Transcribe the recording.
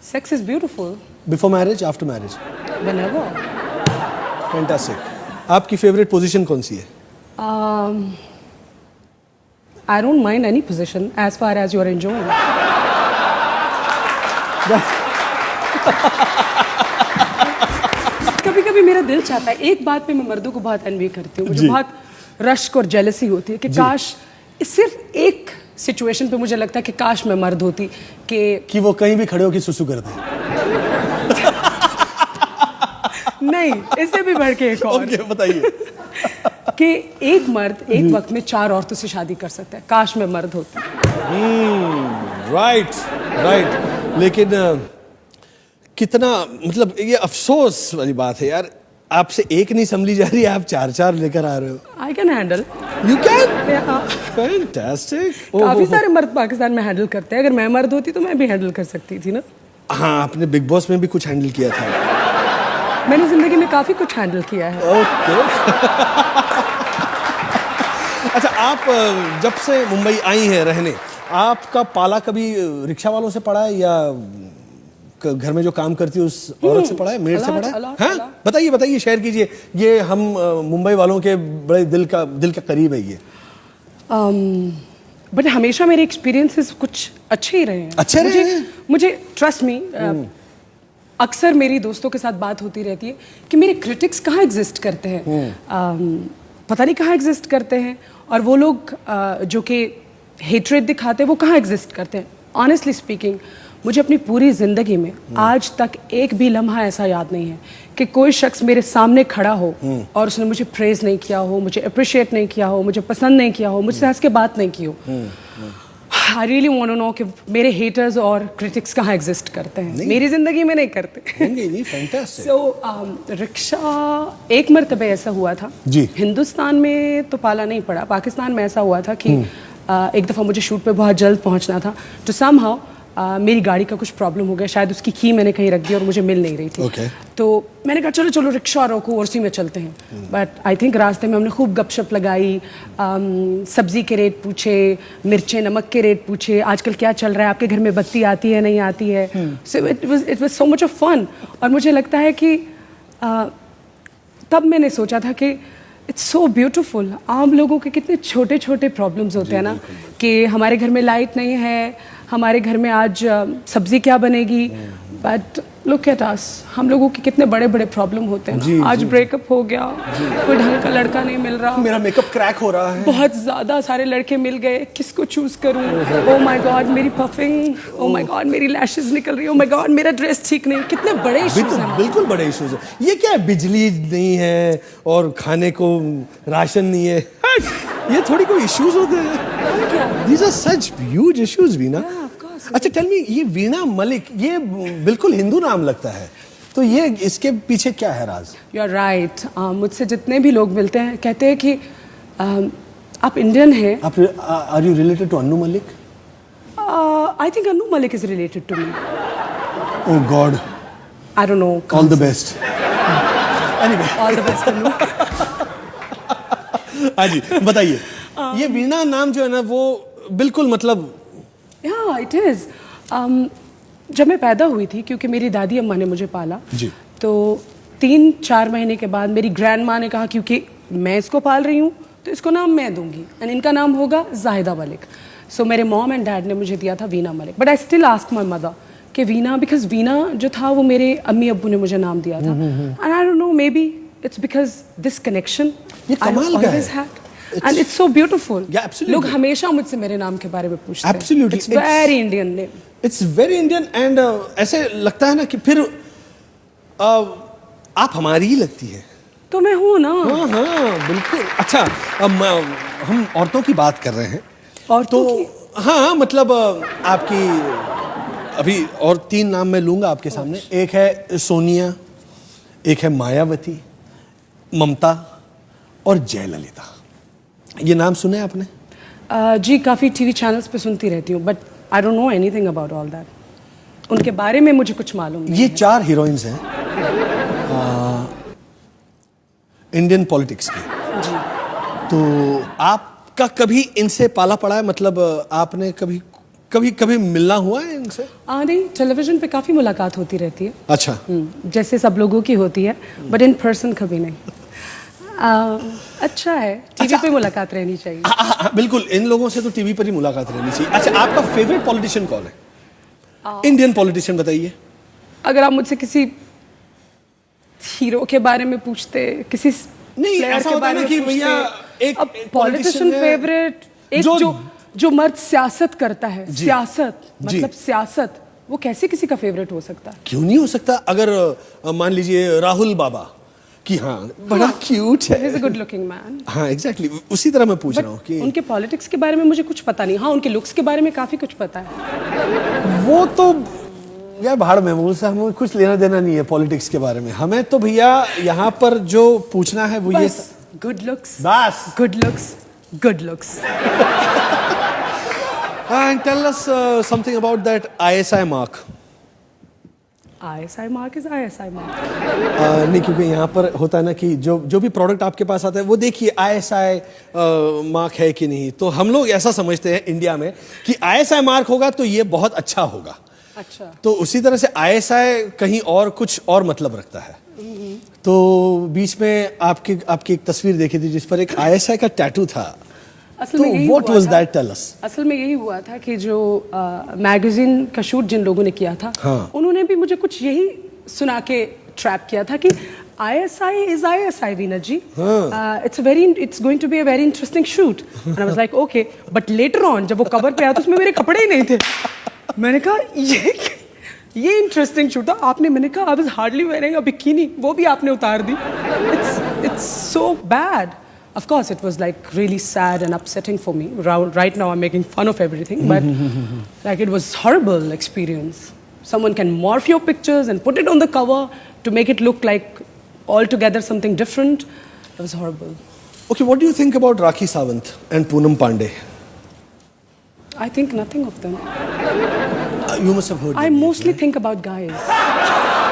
Sex is beautiful. Before marriage, after marriage? Whenever. Fantastic. आपकी favourite position कौन सी है? I don't mind any position as far as you're enjoying. कभी कभी मेरा दिल चाहता है, एक बात पे मैं मर्दों को बहुत एनवी करती हूँ, मुझे बहुत रश्क और जेलसी होती है कि काश सिर्फ एक सिचुएशन पे मुझे लगता है कि काश मैं मर्द होती कि वो कहीं भी खड़े होकर सुसु कर दें। नहीं, इससे भी बढ़ के एक और बताइए। कि एक मर्द एक वक्त में 4 औरतों से शादी कर सकता है। काश मैं मर्द होती। राइट। लेकिन कितना मतलब ये अफसोस वाली बात है यार, आपसे एक नहीं संभली जा रही है, आप 4 लेकर आ रहे हो। I can handle. You can? Fantastic. काफी सारे मर्द पाकिस्तान में हैंडल करते हैं। अगर मैं मर्द होती तो मैं भी हैंडल कर सकती थी ना। हाँ, आपने बिग बॉस में भी कुछ हैंडल किया था। मैंने जिंदगी में काफी कुछ हैंडल किया है। ओके। अच्छा, आप जब से मुंबई आई हैं रहने, आपका पाला कभी रिक्शा वालों से पड़ा है या घर में जो काम करती है उस औरत से पड़ा है, मेड से पड़ा है? हाँ, बताइए, शेयर कीजिए। ये हम मुंबई वालों के बड़े दिल का करीब है ये। बट हमेशा मेरे एक्सपीरियंसेस कुछ अच्छे ही रहे हैं। अच्छे रहे हैं? मुझे ट्रस्ट मी, अक्सर मेरी दोस्तों के साथ बात होती रहती है कि मेरे क्रिटिक्स कहाँ एग्जिस्ट करते हैं, पता नहीं कहाँ एग्जिस्ट करते हैं, और वो लोग जो कि हेट्रेड दिखाते हैं वो कहाँ एग्जिस्ट करते हैं। ऑनेस्टली स्पीकिंग, मुझे अपनी पूरी ज़िंदगी में आज तक एक भी लम्हा ऐसा याद नहीं है कि कोई शख्स मेरे सामने खड़ा हो और उसने मुझे प्रेज नहीं किया हो, मुझे अप्रिशिएट नहीं किया हो, मुझे पसंद नहीं किया हो, मुझसे हंस के बात नहीं की हो। I really want to know कि मेरे हेटर्स और क्रिटिक्स कहाँ एग्जिस्ट करते हैं। मेरी ज़िंदगी में नहीं करते। नहीं, फैंटास्टिक। सो रिक्शा एक मरतबे ऐसा हुआ था जी। हिंदुस्तान में तो पाला नहीं पड़ा, पाकिस्तान में ऐसा हुआ था कि एक दफ़ा मुझे शूट पे बहुत जल्द पहुंचना था, तो समहाउ मेरी गाड़ी का कुछ प्रॉब्लम हो गया, शायद उसकी की मैंने कहीं रख दी और मुझे मिल नहीं रही थी। तो मैंने कहा चलो रिक्शा रोको और उसी में चलते हैं। बट आई थिंक रास्ते में हमने खूब गपशप लगाई, सब्जी के रेट पूछे, मिर्चें नमक के रेट पूछे, आजकल क्या चल रहा है, आपके घर में बत्ती आती है नहीं आती है। So it was so much of fun. और मुझे लगता है कि तब मैंने सोचा था कि इट्स सो ब्यूटिफुल। आम लोगों के कितने छोटे छोटे प्रॉब्लम्स होते हैं ना, कि हमारे घर में लाइट नहीं है, हमारे घर में आज सब्जी क्या बनेगी, बट लुक एट अस, हम लोगों के कितने बड़े बड़े प्रॉब्लम होते हैं। आज ब्रेकअप हो गया, कोई ढंग का लड़का नहीं मिल रहा, मेरा मेकअप क्रैक हो रहा है, बहुत ज्यादा सारे लड़के मिल गए, किसको चूज करूं, ओ माय गॉड मेरी पफिंग, ओ माय गॉड मेरी लैशेस निकल रही है, ओ माय गॉड मेरा ड्रेस ठीक नहीं। कितने बड़े इश्यूज हैं। बिल्कुल बड़े इश्यूज हैं। ये क्या है, बिजली नहीं है और खाने को राशन नहीं है, ये थोड़ी कोई इश्यूज होते हैं। These are such huge issues, Veena. अच्छा, टेल मी, ये वीणा मलिक, ये बिल्कुल हिंदू नाम लगता है, तो ये इसके पीछे क्या है राज? You are right. मुझसे जितने भी लोग मिलते हैं कहते हैं कि आप इंडियन हैं। Are you related to Annu Malik? I think Annu Malik is related to me. Oh God, I don't know. All the best. Anyway, all the best Annu. हाँ जी, बताइए। ये वीणा नाम जो है ना, वो बिल्कुल मतलब या इट इज। जब मैं पैदा हुई थी, क्योंकि मेरी दादी अम्मा ने मुझे पाला जी, तो 3-4 महीने के बाद मेरी ग्रैंड माँ ने कहा क्योंकि मैं इसको पाल रही हूँ तो इसको नाम मैं दूंगी, एंड इनका नाम होगा जाहिदा मलिक। सो मेरे मॉम एंड डैड ने मुझे दिया था Veena Malik, but I still ask my mother कि वीणा, बिकॉज वीणा जो था वो मेरे अम्मी अब्बू ने मुझे नाम दिया था, and I don't no, may be it's because this connection I always had, and it's so beautiful. Yeah, absolutely. लोग हमेशा मुझसे मेरे नाम के बारे में पूछते हैं। Absolutely. It's very Indian name. It's very Indian and ऐसे लगता है ना कि फिर आप हमारी ही लगती है। तो मैं हूँ ना। हाँ, बिल्कुल। अच्छा, अब हम औरतों की बात कर रहे हैं, औरतों तो की? हाँ, मतलब आपकी अभी और 3 नाम मैं लूंगा आपके सामने। एक है सोनिया, एक है मायावती, ममता और जयललिता। ये नाम सुने आपने? जी, काफ़ी टीवी चैनल्स पे सुनती रहती हूँ, but I don't know anything about all that. उनके बारे में मुझे कुछ मालूम नहीं। ये 4 हीरोइंस हैं इंडियन पॉलिटिक्स की। जी। तो आपका कभी इनसे पाला पड़ा है? मतलब आपने कभी कभी कभी मिलना हुआ है इनसे? नहीं, टेलीविजन पे काफ़ी मुलाकात होती रहती है। अच्छा। जैसे सब लोगों की होती है, बट इन पर्सन कभी नहीं। अच्छा है, टीवी पे मुलाकात रहनी चाहिए। बिल्कुल, इन लोगों से तो टीवी पर ही मुलाकात रहनी चाहिए। अच्छा, आपका फेवरेट पॉलिटिशियन कौन है? इंडियन पॉलिटिशियन बताइए। अगर आप मुझसे किसी हीरो के बारे में पूछते, किसी नहीं, player ऐसा के होता है बारे ना में कि पूछते, भैया एक अब politician पॉलिटिशियन है फेवरेट, एक जो मर्द सियासत करता है, जी। सियासत जी। मतलब सियासत, वो कैसे किसी का फेवरेट हो सकता है? क्यों नहीं हो सकता? अगर मान लीजिए राहुल बाबा कि हाँ बड़ा क्यूट ही इज अ है। Good looking man. हाँ एग्जैक्टली, उसी तरह मैं पूछ रहा हूँ कि उनके पॉलिटिक्स के बारे में मुझे कुछ पता नहीं। हाँ, उनके लुक्स के बारे में काफी कुछ पता है। वो तो यार भाड़ में, उनसे हमें कुछ लेना देना नहीं है पॉलिटिक्स के बारे में। हमें तो भैया यहाँ पर जो पूछना है वो ये गुड लुक्स, बस। Good looks, good looks. And tell us something about that ISI mark. ISI mark is ISI mark. नहीं, क्योंकि यहाँ पर होता है ना कि जो भी प्रोडक्ट आपके पास आता है वो देखिए ISI मार्क है कि नहीं। तो हम लोग ऐसा समझते हैं इंडिया में कि ISI मार्क होगा तो ये बहुत अच्छा होगा। अच्छा। तो उसी तरह से ISI कहीं और कुछ और मतलब रखता है। तो बीच में आपकी एक तस्वीर देखी थी जिस पर एक ISI का टैटू था। असल तो में यही व्हाट हुआ वाज था। That, tell us. असल में यही हुआ था कि जो मैगजीन का शूट जिन लोगों ने किया था, हाँ। उन्होंने भी मुझे कुछ यही सुना के ट्रैप किया था कि ISI is ISI, Veena ji. It's going to be a very interesting shoot. And I was like, okay. But later on, जब वो कवर पे आया तो उसमें मेरे कपड़े ही नहीं थे। मैंने कहा ये इंटरेस्टिंग शूट था। आपने, मैंने कहा I was hardly wearing a bikini, वो भी आपने उतार दी। It's so bad. Of course, it was like really sad and upsetting for me. Right now, I'm making fun of everything, but like it was horrible experience. Someone can morph your pictures and put it on the cover to make it look like altogether something different. It was horrible. Okay, what do you think about Rakhi Sawant and Poonam Pandey? I think nothing of them. You must have heard. I mostly think about guys.